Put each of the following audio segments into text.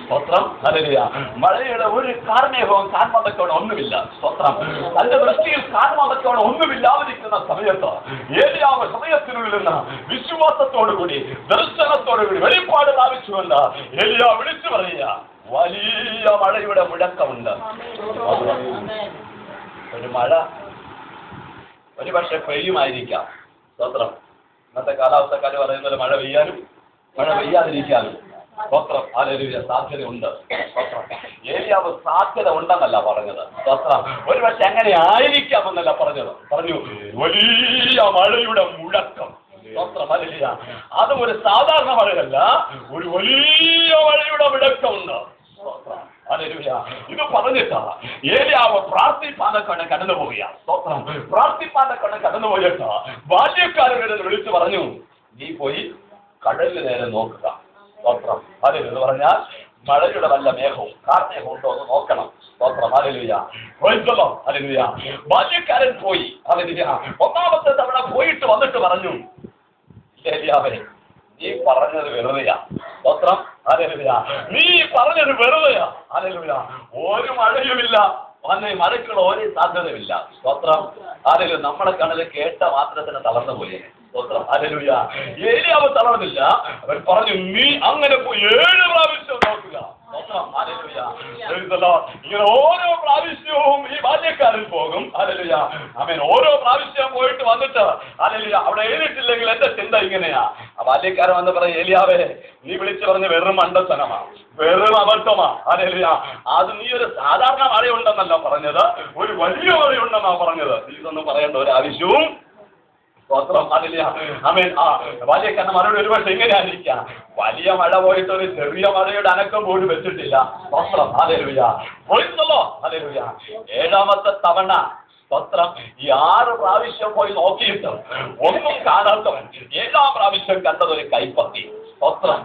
സ്തോത്രം. ഹല്ലേലൂയ. മഴയുടെ ഒരു കാർമേഘവും കാൺമതക്കോടെ ഒന്നുമില്ല. സ്തോത്രം. തന്റെ ദൃഷ്ടിയിൽ കാൺമതക്കോടെ ഒന്നുമില്ലാതിരിക്കുന്ന സമയത്ത് ഏലിയാവ് സമയത്തിനുള്ളിൽ നിന്ന് വിശ്വാസത്തോടുകൂടി ദർശനത്തോടുകൂടി വെളിപ്പാട് പ്രാപിച്ചുകൊണ്ട് ഏലിയാ വിളിച്ചു പറയുക, വലിയ മഴയുടെ മുഴക്കമുണ്ട്. ഒരു മഴ ഒരു പക്ഷെ പെയ്യുമായിരിക്കാം. സ്തോത്രം. ഇന്നത്തെ കാലാവസ്ഥക്കാര് പറയുന്നത് മഴ പെയ്യാനും മഴ പെയ്യാതിരിക്കാനും സ്തോത്രം. ഹല്ലേലൂയ. സാധ്യതയുണ്ട്. സ്തോത്രം. ഏലിയാവ് സാധ്യത ഉണ്ടെന്നല്ല പറഞ്ഞത്. സ്തോത്രം. ഒരു പക്ഷെ അങ്ങനെ ആയിരിക്കാമെന്നല്ല പറഞ്ഞത്. പറഞ്ഞു വലിയ മഴയുടെ മുഴക്കം. സ്തോത്രം. ഹല്ലേലൂയ. അതും ഒരു സാധാരണ മഴയല്ല, ഒരു വലിയ മഴയുടെ മുഴക്കമുണ്ട്. സ്തോത്രം. ഹല്ലേലൂയ. ഇത് പറഞ്ഞിട്ടാ ഏലിയാവ് പ്രാർത്ഥിപ്പാനൊക്കെ കടന്നുപോവുക. സ്തോത്രം. പ്രാർത്ഥിപ്പാനൊക്കെ കടന്നുപോയിട്ട് ബാല്യക്കാരനെ വിളിച്ചു പറഞ്ഞു, നീ പോയി കടലിന് നേരെ നോക്കുക. സ്തോത്രം. ഹല്ലേലൂയ. പറഞ്ഞാൽ മഴയുടെ വല്ല മേഘവും കാർമേഘം ഉണ്ടോ എന്ന് നോക്കണം. സ്തോത്രം. ഹല്ലേലൂയ. ഹല്ലേലൂയ. ബാല്യക്കാരൻ പോയി. ഹല്ലേലൂയ. ഒന്നാമത്തെ തവണ പോയിട്ട് വന്നിട്ട് പറഞ്ഞു, ഏലിയാവേ, നീ പറഞ്ഞത് വെറുതെയാ. സ്തോത്രം. ഹല്ലേലൂയ. നീ പറഞ്ഞത് വെറുതെയാ. ഹല്ലേലൂയ. ഒരു മഴയുമില്ല, മഴയ്ക്കുള്ള ഒരു സാധ്യതയുമില്ല. സ്തോത്രം. ഹല്ലേലൂയ. നമ്മളെ കണ്ണിൽ കേട്ട മാത്രത്തിന് തളർന്നു പോയി. സ്തോത്രം. ഹല്ലേലൂയ. ഏലിയാവ് തളർന്നില്ല. അവൻ പറഞ്ഞു, നീ അങ്ങനെ പോയി 7 പ്രാവശ്യം നോക്കുക. ഹല്ലേലൂയ. ഇങ്ങനെ ഓരോ പ്രാവശ്യവും ഈ ബാല്യക്കാരൻ പോകും. ഹല്ലേലൂയ. ആമേൻ. ഓരോ പ്രാവശ്യം പോയിട്ട് വന്നിട്ട് ഹല്ലേലൂയ അവിടെ എഴുതിയിട്ടില്ലെങ്കിൽ എന്റെ ചിന്ത ഇങ്ങനെയാ. ആ ബാല്യക്കാരൻ വന്ന് പറയും, ഏലിയാവേ, നീ വിളിച്ചു പറഞ്ഞ് വെറും മണ്ടത്തനമാ, വെറും അബദ്ധമാ. ഹല്ലേലൂയ. അത് നീ ഒരു സാധാരണ മഴയുണ്ടെന്നല്ല പറഞ്ഞത്, ഒരു വലിയ മഴയുണ്ടെന്നാ പറഞ്ഞത്. ഇതൊന്നും പറയേണ്ട ഒരു ആവശ്യവും. സ്തോത്രം. ഹല്ലേലൂയ. ആമേൻ. ബാല്യക്കാരൻ മഴയുടെ ഒരു പക്ഷെ എങ്ങനെയായിരിക്കാം, വലിയ മഴ പോയിട്ട് ഒരു ചെറിയ മഴയുടെ അനക്കം പോലും വെച്ചിട്ടില്ല. സ്തോത്രം. ഹല്ലേലൂയ. ഹല്ലേലൂയ. 7ാമത്തെ തവണ സ്തോത്രം ഈ 6 പ്രാവശ്യം പോയി നോക്കിയിട്ട് ഒന്നും കാണാത്തവൻ 7ാം പ്രാവശ്യം കണ്ടത് ഒരു കൈപ്പത്തി. സ്തോത്രം.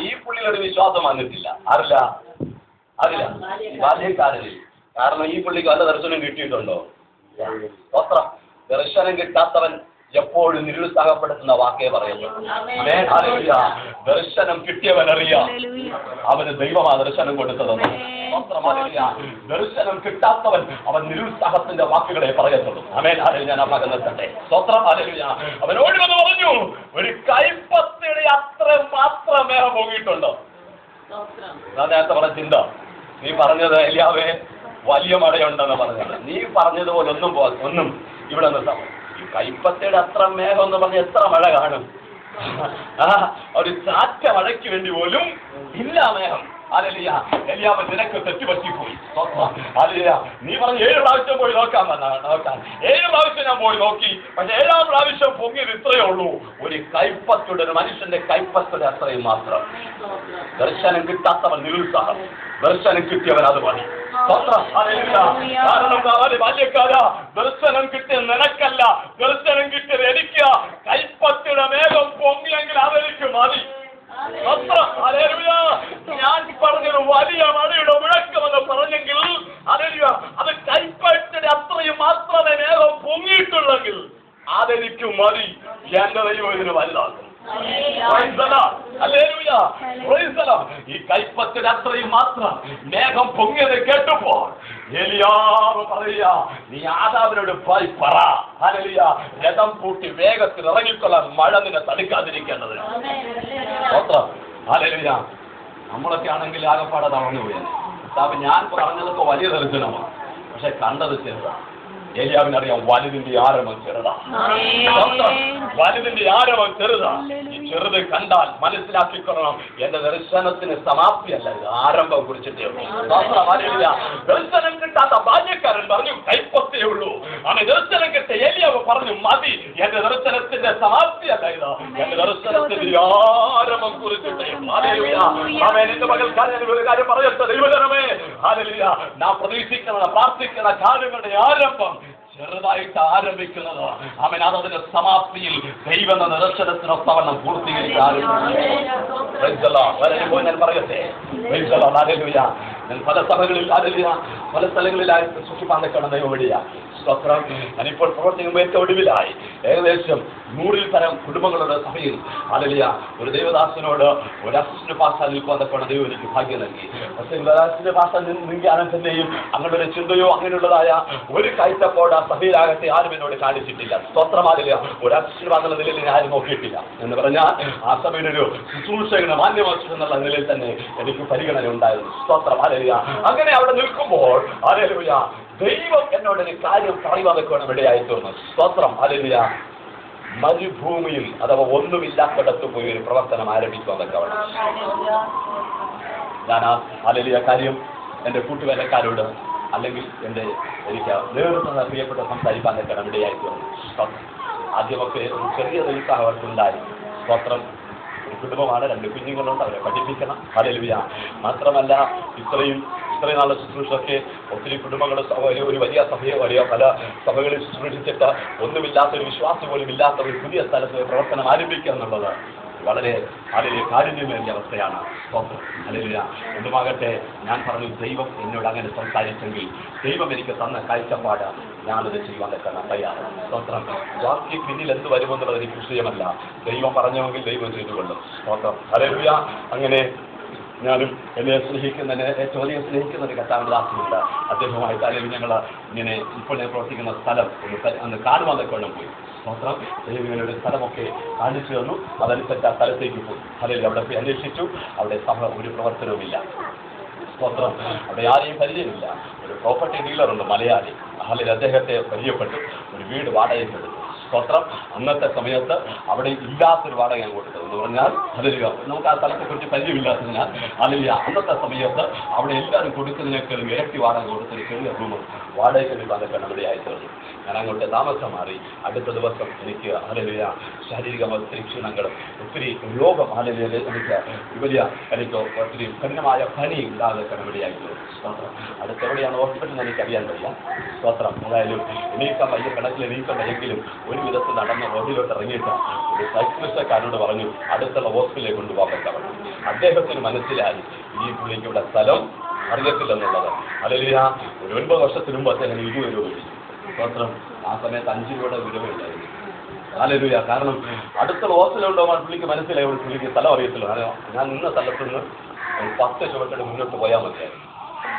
ഈ പുള്ളിയിലൊരു വിശ്വാസം വന്നിട്ടില്ല. അറിയില്ല ബാല്യക്കാരനിൽ. കാരണം ഈ പുള്ളിക്ക് വല്ല ദർശനം കിട്ടിയിട്ടുണ്ടോ? സ്തോത്രം. ദർശനം കിട്ടാത്തവൻ എപ്പോഴും നിരുത്സാഹപ്പെടുത്തുന്ന വാക്കേ പറയുന്നു. ഹല്ലേലൂയ. ദർശനം കിട്ടിയവനറിയാം അവന് ദൈവമാ ദർശനം കൊടുത്തതെന്ന്. സ്തോത്രം. ഹല്ലേലൂയ. ദർശനം കിട്ടാത്തവൻ അവൻ നിരുത്സാഹത്തിന്റെ വാക്കുകളെ പറയത്തുള്ളൂ. ആമേൻ. ഹല്ലേലൂയ. ഞാൻ ആ ഭാഗം നിർത്തട്ടെ. സ്തോത്രം. ഹല്ലേലൂയ. അവനോട് വന്ന് പറഞ്ഞു, ഒരു കൈപ്പത്തിയുടെ അത്ര മാത്രം മേഘം പോകിയിട്ടുണ്ടോ? ഞാൻ നേരത്തെ പറഞ്ഞ ചിന്ത, നീ പറഞ്ഞത് ഏലിയാവേ വലിയ മഴയുണ്ടെന്ന് പറഞ്ഞത്, നീ പറഞ്ഞതുപോലെ ഒന്നും ഇവിടെ നിന്ന് ഈ കൈപ്പത്തിയുടെ അത്ര മേഘം എന്ന് പറഞ്ഞ എത്ര മഴ കാണും? ഒരു ചാറ്റ മഴയ്ക്ക് വേണ്ടി പോലും ഇല്ല മേഘം. ഹല്ലേലൂയ. ഏലിയാവ് നിനക്ക് തെറ്റുപറ്റിപ്പോയി. ഹല്ലേലൂയ. നീ പറഞ്ഞ് 7 പ്രാവശ്യം പോയി നോക്കാൻ. 7 പ്രാവശ്യം ഞാൻ പോയി നോക്കി. പക്ഷെ 7ാം പ്രാവശ്യം പൊങ്ങിയത് ഇത്രയേ ഉള്ളൂ, ഒരു കൈപ്പത്തിയുടെ, ഒരു മനുഷ്യന്റെ കൈപ്പത്തിയുടെ അത്രയും മാത്രം. ദർശനം കിട്ടാത്തവൻ നിരുത്സാഹം, ദർശനം കിട്ടിയവൻ അത് മതി. കാരണം ബാല്യക്കാര, ദർശനം കിട്ടിയ നിനക്കല്ല, ദർശനം കിട്ടിയത് എനിക്ക്. കൈപ്പത്തിയുടെ മേഘം പൊങ്ങിയെങ്കിൽ അതെനിക്ക് മതി. ഞാൻ പറഞ്ഞൊരു വലിയ മഴയുടെ മുഴക്കമെന്ന് പറഞ്ഞെങ്കിൽ അത് കൈപ്പറ്റിയുടെ അത്രയും മാത്രമേ മേഘം പൊങ്ങിയിട്ടുള്ളെങ്കിൽ അതെനിക്ക് മതി. എന്റെ ദൈവം ഇതിന് വലുതാക്കും. ഈ കൈപ്പത്തിന് അത്രയും മാത്രം മേഘം പൊങ്ങിയത് കേട്ടപ്പോൾ ഏലിയാവ് പറയുക, നീ ആദാമിനോട് പോയി പറ, ഹല്ലേലൂയ, രഥം പൂട്ടി വേഗത്തിൽ ഇറങ്ങിക്കൊള്ളാൻ, മഴ നിന്നെ തടുക്കാതിരിക്കേണ്ടത്. ഹല്ലേലൂയ. നമ്മളൊക്കെ ആണെങ്കിൽ ആകപ്പാടെ തളർന്നു പോയത്. ഞാൻ പറഞ്ഞതൊക്കെ വലിയ ദർശനമാണ്, പക്ഷെ കണ്ടത് ചെറുതാണ്. ഏലിയാവിനറിയാം വലുതിന്റെ ആരവം ചെറുതാ. വലുതിന്റെ ആരവം ചെറുതാ. ഈ ചെറുത് കണ്ടാൽ മനസ്സിലാക്കിക്കൊള്ളണം, എന്റെ ദർശനത്തിന് സമാപ്തിയല്ല, ഇത് ആരംഭം കുറിച്ചിട്ടേ ഉള്ളൂ. ദർശനം കിട്ടാത്ത ബാല്യക്കാരൻ പറഞ്ഞു കൈപ്പത്തേ ഉള്ളൂ. അവൻ ദർശനം കിട്ടിയ ഏലിയാവ് പറഞ്ഞു മതി, എന്റെ ദർശനത്തിന്റെ സമാപ്തിയല്ല, ഇത് എന്റെ ദർശനത്തിന്റെ ആരംഭം കുറിച്ചിട്ടേ ഉള്ളൂ. അവൻ എന്റെ മകൾക്കാരൻ ഒരു കാര്യം പറയട്ടെ, ദൈവജനമേ, ഹല്ലേലൂയ, നാം പ്രതീക്ഷിക്കുന്ന പ്രാർത്ഥിക്കുന്ന കാര്യങ്ങളുടെ ആരംഭം ചെറുതായിട്ട് ആരംഭിക്കുന്നത്, അവൻ അതതിന്റെ സമാപ്തിയിൽ ദൈവ ദർശനത്തിനൊത്തവണ്ണം പൂർത്തീകരിക്കാൻ. ഞാൻ പറയട്ടെ, ഞാൻ പല സഭകളിൽ പല സ്ഥലങ്ങളിലായി സൃഷ്ടിപ്പാൻ നിൽക്കണം ദൈവവഴിയ സ്തോത്രം. ഞാനിപ്പോൾ പ്രവർത്തിക്കുമ്പോൾ ഏറ്റവും ഒടുവിലായി ഏകദേശം 100-ൽ പരം കുടുംബങ്ങളുടെ സഭയിൽ ഹല്ലേലൂയ ഒരു ദൈവദാസനോട് ഒരു അസിസ്റ്റന്റ് പാസ്റ്റർ നിൽക്കുവാൻ നിൽക്കണം ദൈവം എനിക്ക് ഭാഗ്യം നൽകി. പക്ഷേ അസിസ്റ്റന്റ് പാസ്റ്റർ നിൽക്കാനും തന്നെയും അങ്ങനെ ഒരു ചിന്തയോ അങ്ങനെയുള്ളതായ ഒരു കാഴ്ചപ്പാട് ആ സഭയിലാകട്ടെ ആരും എന്നോട് കാണിച്ചിട്ടില്ല. സ്തോത്രം. ഹല്ലേലൂയ ഒരു അസിസ്റ്റന്റ് പാസ്റ്റർ നിലയിൽ ഞാൻ ആരും നോക്കിയിട്ടില്ല എന്ന് പറഞ്ഞാൽ ആ സഭയിലൊരു ശുശ്രൂഷകന് മാന്യമാസ്റ്റർ എന്നുള്ള നിലയിൽ തന്നെ എനിക്ക് പരിഗണന ഉണ്ടായിരുന്നു. സ്തോത്രം. ഹല്ലേലൂയ. അങ്ങനെ അവിടെ നിൽക്കുമ്പോൾ ഹല്ലേലൂയ ദൈവം എന്നോട് ഒരു കാര്യം പറയുവാൻ വെക്കണം ഇടയായി തീർന്നു. സ്തോത്രം. ഹല്ലേലൂയ. മരുഭൂമിയിൽ അഥവാ ഒന്നുമില്ലാത്തിടത്ത് പോയി ഒരു പ്രവർത്തനം ആരംഭിക്കുവാൻ വെക്കണം. ഞാൻ ആ ഹല്ലേലൂയ കാര്യം എൻ്റെ കൂട്ടുവേലക്കാരോട് അല്ലെങ്കിൽ എനിക്ക് നേതൃത്വം പ്രിയപ്പെട്ട സംസാരിക്കാൻ വെക്കണം ഇടയായി തീർന്നു. ആദ്യമൊക്കെ ഒരു ചെറിയ ഉത്സാഹം അവർക്കുണ്ടായി. സ്തോത്രം. ഒരു കുടുംബമാണ്, 2 കുഞ്ഞുങ്ങളുണ്ട്, അവരെ പഠിപ്പിക്കണം. ഹല്ലേലൂയ. മാത്രമല്ല ഇത്രയും നാളെ ശുശ്രൂഷയൊക്കെ ഒത്തിരി കുടുംബങ്ങൾ ഒരു വലിയ സഭയോ പല സഭകളിൽ ശുശ്രൂഷിച്ചിട്ട് ഒന്നുമില്ലാത്തൊരു വിശ്വാസം പോലും ഇല്ലാത്ത ഒരു പുതിയ സ്ഥലത്ത് പ്രവർത്തനം ആരംഭിക്കുക എന്നുള്ളത് വളരെ ഹല്ലേലൂയ കാരുണ്യമേറിയ അവസ്ഥയാണ്. ഹല്ലേലൂയ. എന്തുമാകട്ടെ ഞാൻ പറഞ്ഞു ദൈവം എന്നോട് അങ്ങനെ സംസാരിച്ചെങ്കിൽ ദൈവം എനിക്ക് തന്ന കാഴ്ചപ്പാട് ഞാനത് ചെയ്യുവാൻ നിൽക്കണം തയ്യാറ്. സ്തോത്രം. ബാക്കി പിന്നിൽ എന്ത് വരുമെന്നുള്ളത് എനിക്ക് വിഷയമല്ല. ദൈവം പറഞ്ഞെങ്കിൽ ദൈവം ചെയ്തുകൊള്ളും. സ്തോത്രം. ഹല്ലേലൂയ. അങ്ങനെ ഞാനും എന്നെ ഏറ്റവും അധികം സ്നേഹിക്കുന്ന ഒരു കർത്താവിൻ്റെ ദാസനുണ്ട്. അദ്ദേഹവുമായിട്ട് അല്ലെങ്കിൽ ഞങ്ങൾ ഇങ്ങനെ ഇപ്പോൾ ഞാൻ പ്രവർത്തിക്കുന്ന സ്ഥലം അന്ന് കാണുവാൻ നിൽക്കണം പോയി. സ്തോത്രം. ദൈവം ഒരു സ്ഥലമൊക്കെ കാണിച്ചു തന്നു. അതനുസരിച്ച് ആ സ്ഥലത്തേക്ക് പോയി. അല്ലെങ്കിൽ അവിടെ പോയി അന്വേഷിച്ചു. അവിടെ സഭ ഒരു പ്രവർത്തനവുമില്ല. സ്തോത്രം. അവിടെ ആരെയും പരിചയമില്ല. ഒരു പ്രോപ്പർട്ടി ഡീലറുണ്ട് മലയാളി. അല്ലെങ്കിൽ അദ്ദേഹത്തെ പരിചയപ്പെട്ടു. ഒരു വീട് വാടകയ്ക്കെടുത്തു. സ്തോത്രം. അന്നത്തെ സമയത്ത് അവിടെ ഇല്ലാത്തൊരു വാടക ഞാൻ കൊടുത്തത് എന്ന് പറഞ്ഞാൽ ഹല്ലേലൂയ നമുക്ക് ആ സ്ഥലത്തെ കുറിച്ച് പരിചയമില്ലാത്തതിനാൽ ഹല്ലേലൂയ അന്നത്തെ സമയത്ത് അവിടെ എല്ലാവരും കൊടുക്കുന്നതിനേക്കാളും ഇരട്ടി വാടക കൊടുത്തൊരു ചെറിയ റൂം വാടകയ്ക്കെടുക്കാനൊക്കെ നമ്മുടെ അയച്ചത്. ഞാൻ അങ്ങോട്ട് താമസം മാറി. അടുത്ത ദിവസം എനിക്ക് ഹല്ലേലൂയ ശാരീരിക ഒത്തിരി ക്ഷീണങ്ങളും ഒത്തിരി രോഗം ഹല്ലേലൂയ എനിക്ക് ഒത്തിരി കഠിനമായ പനി ഉണ്ടാകാതെ നമ്മുടെ അയച്ചത്. സ്തോത്രം. അടുത്തെവിടെയാണ് ഹോസ്പിറ്റലിൽ എനിക്കറിയാൻ കഴിയാം. സ്തോത്രം. അതായാലും എണീക്കാൻ വയ്യ, കിണറ്റിൽ എണീക്കാൻ വയ്യെങ്കിലും ഒരു വിധത്തിൽ നടന്ന് റോഡിലോട്ട് ഇറങ്ങിയിട്ട് ഒരു സൈക്ലിസ്റ്റക്കാരനോട് പറഞ്ഞു അടുത്തുള്ള ഹോസ്പിറ്റലിലേക്ക് കൊണ്ടുപോകാൻ പറ്റാറുണ്ട്. അദ്ദേഹത്തിന് മനസ്സിലായി ഈ പുള്ളിക്ക് ഇവിടെ സ്ഥലം അറിയത്തില്ലെന്നുള്ളത്. അല്ലെങ്കിൽ ഒരു 9 വർഷത്തിന് മുമ്പ് അദ്ദേഹം 20 രൂപ കിട്ടി. സ്തോത്രം. ആ സമയത്ത് 5 രൂപയുടെ വിലവുണ്ടായിരുന്നു. ഹല്ലേലൂയ. കാരണം അടുത്തുള്ള ഹോസ്പിറ്റലുണ്ടോ പുള്ളിക്ക് മനസ്സിലായി പുള്ളിക്ക് സ്ഥലം അറിയത്തില്ല. ഞാൻ നിന്ന സ്ഥലത്ത് നിന്ന് 10 ചുവട്ടോട് മുന്നോട്ട് പോയാൽ മതിയായിരുന്നു.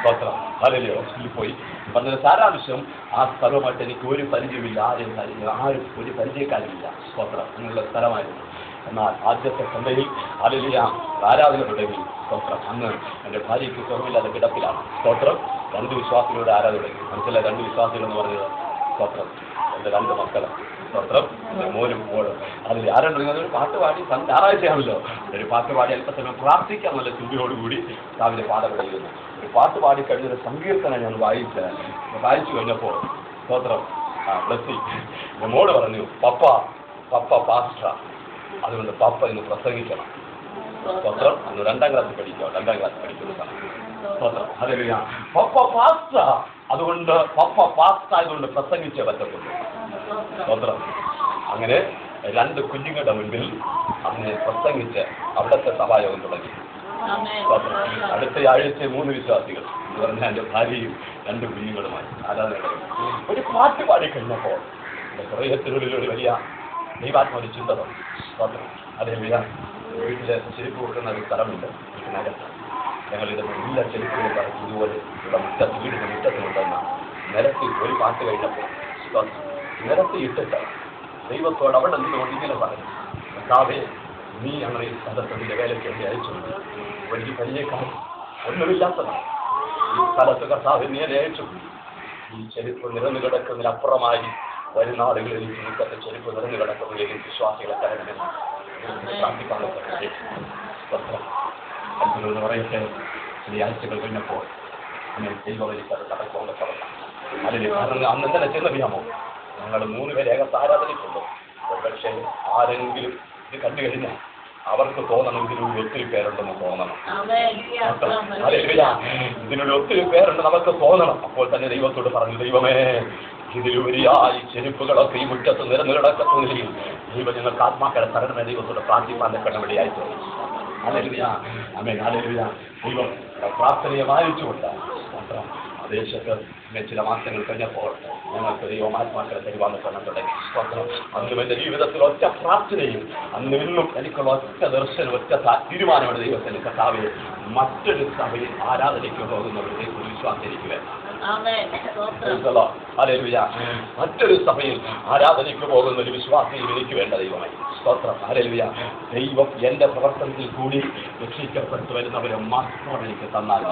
സ്തോത്രം. ഹല്ലേലൂയ. ഹോസ്പിറ്റലിൽ പോയി പറഞ്ഞ സാരാംശം ആ സ്ഥലവുമായിട്ട് എനിക്ക് ഒരു പരിചയമില്ല. ആരും ഒരു പരിചയക്കാരില്ല. സ്തോത്രം. അങ്ങനെയുള്ള സ്ഥലമായിരുന്നു. എന്നാൽ ആദ്യത്തെ സന്ധ്യയിൽ ഹല്ലേലൂയ ആരാധന തുടങ്ങി. സ്തോത്രം. അന്ന് എൻ്റെ ഭാര്യയ്ക്ക് കുറവില്ലാതെ കിടപ്പിലാണ്. സ്തോത്രം. 2 വിശ്വാസികളുടെ ആരാധന തുടങ്ങി. മനസ്സിലായി 2 വിശ്വാസികളെന്ന് പറഞ്ഞത്. സ്തോത്രം. എൻ്റെ 2 മക്കള്. സ്തോത്രം. എൻ്റെ മോനും മോളും അതിൽ ആരാണ് ഒരു പാട്ട് പാടി ഞായറാഴ്ചയാണല്ലോ ഒരു പാട്ട് പാടി അല്പസമയം പ്രാർത്ഥിക്കാൻ നല്ല ചിന്തയോടുകൂടി രാവിലെ പാടപ്പെടുന്നു. ഒരു പാട്ട് പാടിക്കഴിഞ്ഞൊരു സങ്കീർത്തനം ഞാൻ വായിച്ചു കഴിഞ്ഞപ്പോൾ സ്തോത്രം ബ്ലസ്സി എൻ്റെ മോള് പറഞ്ഞു പപ്പ പാസ്റ്റർ, അതുകൊണ്ട് പപ്പ ഇന്ന് പ്രസംഗിക്കണം. സ്തോത്രം. അന്ന് 2ാം ക്ലാസ്സിൽ പഠിക്കുന്ന സമയം. സ്തോത്രം. ഹല്ലേലൂയ. പപ്പ പാസ്റ്റർ, അതുകൊണ്ട് പപ്പ പാസ്റ്റർ ആയതുകൊണ്ട് പ്രസംഗിച്ചേ പറ്റത്തുള്ളൂ. സ്തോത്രം. അങ്ങനെ 2 കുഞ്ഞുങ്ങളുടെ മുൻപിൽ അങ്ങനെ പ്രസംഗിച്ച് അവിടുത്തെ സഭായോഗം തുടങ്ങി. അടുത്ത ആഴ്ച 3 വിശ്വാസികൾ എന്ന് പറഞ്ഞാൽ എൻ്റെ ഭാര്യയും 2 കുഞ്ഞുങ്ങളുമായി ആരാധന ഒരു പാട്ട് പാടിക്കഴിഞ്ഞപ്പോൾ എൻ്റെ ഹൃദയത്തിനുള്ളിൽ ഒരു വലിയ ദൈവാത്മൊരു ചിന്ത തോന്നി. സ്തോത്രം. ഹല്ലേലൂയ. വീട്ടിലെ ചെരുപ്പ് കൊടുക്കുന്ന ഒരു സ്ഥലമുണ്ട്. വീട്ടിനകത്ത് ഞങ്ങളിത് എല്ലാ ചെരുപ്പുകളും പറഞ്ഞ് ഇതുപോലെ ഇവിടെ വീടിൻ്റെ മുറ്റത്തുകൊണ്ടുവന്ന നിരത്തി ഒരു പാട്ട് കഴിഞ്ഞപ്പോൾ നിരത്തി ഇട്ടിട്ട് ദൈവത്തോട് അവിടെ നിന്നുകൊണ്ട് ഇങ്ങനെ പറഞ്ഞു, കർത്താവേ നീ ഞങ്ങളെ ഈ സ്ഥലത്ത് നിന്റെ വേലയ്ക്ക് വേണ്ടി അയച്ചുകൊണ്ട് വലിയ പരിചയക്കാരൻ ഒന്നുമില്ലാത്തതാണ് ഈ സ്ഥലത്ത് കർത്താവ് നീ എന്നെ അയച്ചു. ഈ ചെരുപ്പ് നിറഞ്ഞു കിടക്കുന്നതിനപ്പുറമായി വരുന്ന ആളുകളിൽ ഈ മുറ്റത്തെ ചെരുപ്പ് നിറഞ്ഞു കിടക്കുന്നതിലേക്ക് വിശ്വാസികളെ തരണമെന്ന് പ്രാർത്ഥിക്കാൻ അത്ഭുതം പറയട്ടെ. ഈ ആഴ്ചകൾ കഴിഞ്ഞപ്പോൾ അങ്ങനെ ദൈവവലിക്കത് കടക്കോണ്ട് പറഞ്ഞു. അതിന് കാരണം അന്ന് തന്നെ ചെന്നറിയാമോ ഞങ്ങൾ 3 പേരെ ഏകത്ത് ആരാധനയ്ക്കുണ്ട്. പക്ഷേ ആരെങ്കിലും ഇത് കണ്ടു കഴിഞ്ഞാൽ അവർക്ക് തോന്നണം ഇതിനൊരു ഒത്തിരി പേരുണ്ടെന്ന് തോന്നണം. ഇതിനൊരു ഒത്തിരി പേരുണ്ട് നമുക്ക് തോന്നണം. അപ്പോൾ തന്നെ ദൈവത്തോട് പറഞ്ഞു, ദൈവമേ ഇതിലുപരിയായി ചെരുപ്പുകളൊക്കെ ഈ മുറ്റത്ത് നിരന്നു കിടക്കുന്നതിൽ ദൈവം ഞങ്ങൾക്ക് ആത്മാക്കളെ തരണമേ ദൈവത്തോട് പ്രാർത്ഥിപ്പാൻ കടമടിയായി തോന്നി. ഹല്ലേലൂയ. ആമേൻ. ഹല്ലേലൂയ. ദൈവം പ്രാർത്ഥനയെ മാനിച്ചുകൊണ്ട് ദേശത്ത് ചില മാസങ്ങൾ കഴിഞ്ഞപ്പോൾ ഞങ്ങൾക്ക് ദൈവം ആത്മാക്കളെ തരുവാന്ന് പറഞ്ഞു തുടങ്ങി. അന്നും എൻ്റെ ജീവിതത്തിൽ ഒറ്റ പ്രാർത്ഥനയും അന്നും ഇന്നും എനിക്കുള്ള ഒറ്റ ദർശനം, ഒറ്റ തീരുമാനമാണ് ദൈവത്തിൻ്റെ കർത്താവെ മറ്റൊരു സഭയിൽ ആരാധനയ്ക്ക് പോകുന്നവരുടെ ഒരു വിശ്വാസം എനിക്ക് വേണം. ഹല്ലേലൂയ. മറ്റൊരു സഭയിൽ ആരാധനയ്ക്ക് പോകുന്ന ഒരു വിശ്വാസം എനിക്ക് വേണ്ട ദൈവമായി. സ്തോത്രം. ഹല്ലേലൂയ. ദൈവം എൻ്റെ പ്രവർത്തനത്തിൽ കൂടി രക്ഷിക്കപ്പെട്ടു വരുന്നവരെ മാത്രം എനിക്ക് തന്നാൽ